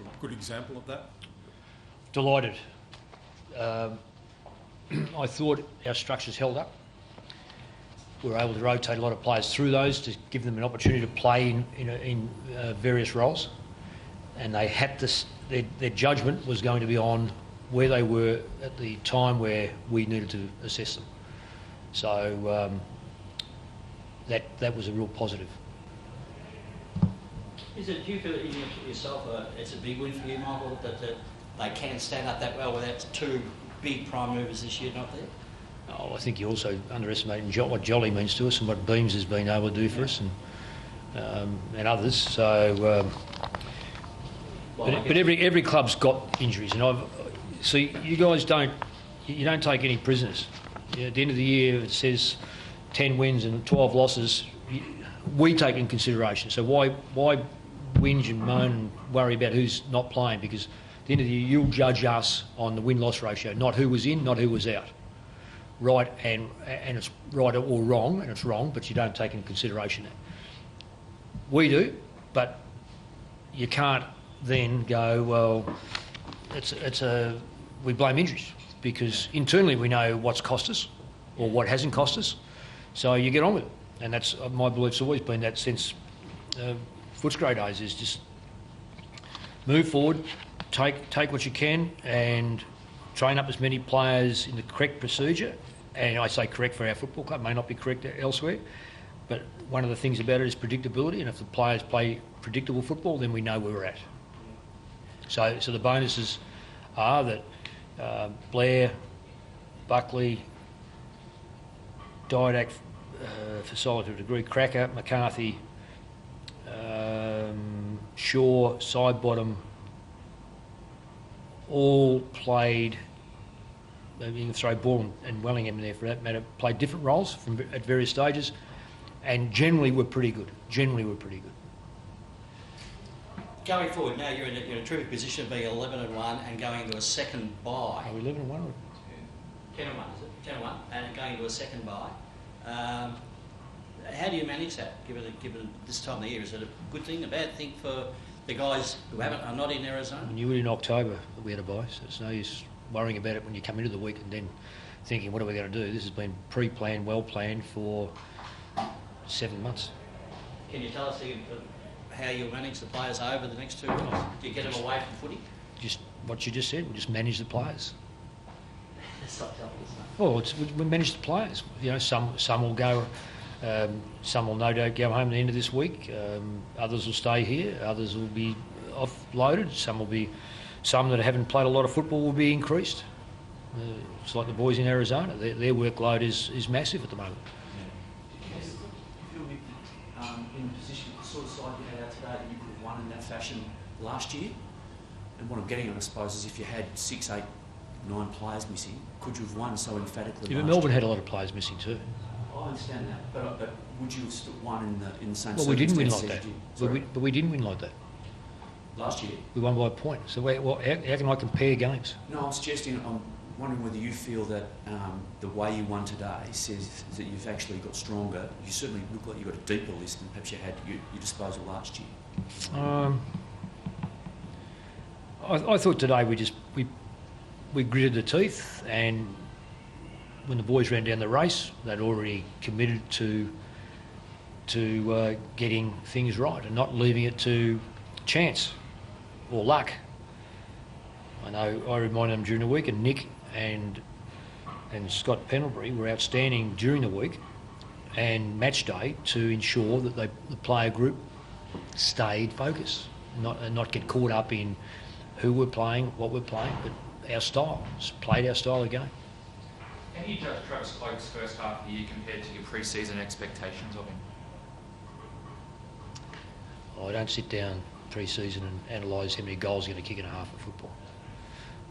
sort of good example of that? Delighted. I thought our structures held up. We were able to rotate a lot of players through those to give them an opportunity to play in various roles, and they had this. Their judgment was going to be on where they were at the time where we needed to assess them. So that was a real positive. Do you feel that yourself it's a big win for you, Michael, that they can stand up that well without two big prime movers this year not there? Oh, I think you're also underestimating what Jolly means to us and what Beams has been able to do for us and others. So, but every club's got injuries, and you guys don't take any prisoners. At the end of the year, it says 10 wins and 12 losses. We take in consideration. So why whinge and moan and worry about who's not playing? Because at the end of the year, you'll judge us on the win-loss ratio, not who was in, not who was out. Right, and it's right or wrong, and it's wrong, but you don't take into consideration that. We do, but you can't then go, well, we blame injuries, because internally we know what's cost us or what hasn't cost us, so you get on with it. And that's my belief's always been that since Footscray days, is just move forward, take what you can, and train up as many players in the correct procedure. And I say correct for our football club, may not be correct elsewhere, but one of the things about it is predictability, and if the players play predictable football, then we know where we're at. So the bonuses are that Blair, Buckley, Didak, Fasoli to a degree, Cracker, McCarthy, Shaw, Sidebottom, all played. You can throw Ball and Wellingham in there for that matter. Played different roles at various stages, and generally were pretty good. Going forward now, you're in a terrific position of being 11-1 and going into a second bye. Are we 11-1? 10-1, is it? 10-1, and going into a second bye. How do you manage that, given this time of the year? Is it a good thing, a bad thing for the guys who are not in Arizona? We knew it in October that we had a bye, so it's no use worrying about it when you come into the week and then thinking, what are we going to do? This has been pre-planned, well-planned for 7 months. Can you tell us how you'll manage the players over the next 2 weeks? Do you get them away from footy? Just what you just said, we'll just manage the players. That's not telling us. Well, we manage the players. You know, some will go, some will no doubt go home at the end of this week. Others will stay here. Others will be offloaded. Some that haven't played a lot of football will be increased. It's like the boys in Arizona. Their workload is massive at the moment. You feel in the position, the sort of side you had out today, that you could have won in that fashion last year? And what I'm getting at, I suppose, is if you had 6, 8, 9 players missing, could you have won so emphatically? Yeah, but Melbourne had a lot of players missing too. I understand that, but would you have still won in the same? Well, we didn't win like that. But we didn't win like that. Last year? We won by a point. So how can I compare games? No, I'm wondering whether you feel that the way you won today says that you've actually got stronger. You certainly look like you've got a deeper list than perhaps you had at your disposal last year. I thought today we gritted the teeth, and when the boys ran down the race, they'd already committed to getting things right and not leaving it to chance or luck. I know I reminded them during the week, and Nick and Scott Pendlebury were outstanding during the week and match day to ensure that the player group stayed focused, not get caught up in who we're playing, what we're playing, but our style. Just played our style of game. How do you judge Travis Cloke's first half of the year compared to your pre-season expectations of him? I don't sit down pre-season and analyse how many goals he's going to kick in a half of football.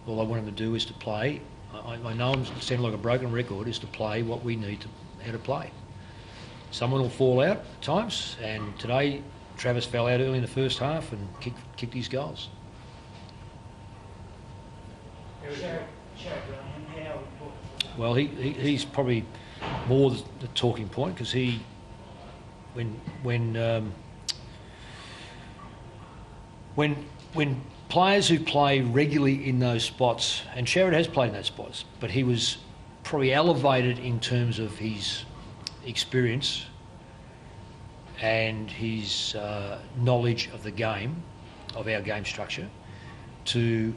All I want him to do is to play. I know I'm sounding like a broken record, is to play what we need how to play. Someone will fall out at times, and today Travis fell out early in the first half and kicked his goals. Well, he's probably more the talking point, because when players who play regularly in those spots, and Sherrod has played in those spots, but he was probably elevated in terms of his experience and his knowledge of the game, of our game structure, to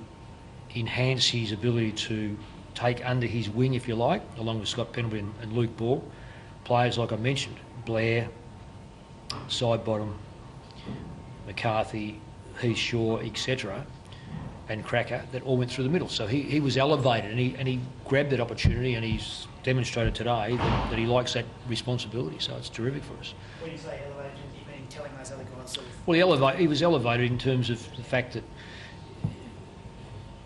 enhance his ability to take under his wing, if you like, along with Scott Pendlebury and Luke Ball, players like I mentioned, Blair, Sidebottom, McCarthy, Heath Shaw, etc., and Cracker, that all went through the middle. So he was elevated, and he grabbed that opportunity, and he's demonstrated today that he likes that responsibility. So it's terrific for us. When you say elevated, you mean telling those other guys sort of... Well, he was elevated in terms of the fact that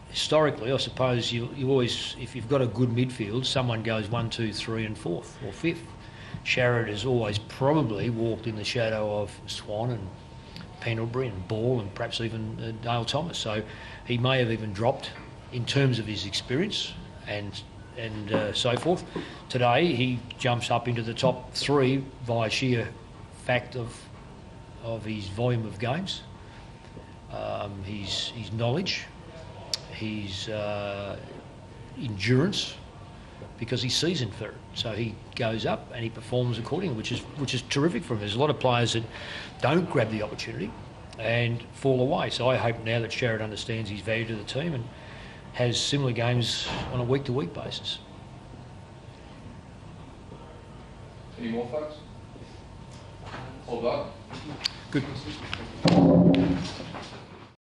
historically, I suppose, you always, if you've got a good midfield, someone goes 1, 2, 3 and 4th or 5th. Sherrod has always probably walked in the shadow of Swan and Pendlebury and Ball and perhaps even Dale Thomas. So he may have even dropped in terms of his experience and so forth. Today he jumps up into the top 3 via sheer fact of his volume of games, his knowledge, his endurance, because he's seasoned for it. So he goes up and he performs accordingly, which is terrific for him. There's a lot of players that don't grab the opportunity and fall away. So I hope now that Sherrod understands his value to the team and has similar games on a week-to-week basis. Any more, folks? All done? Good.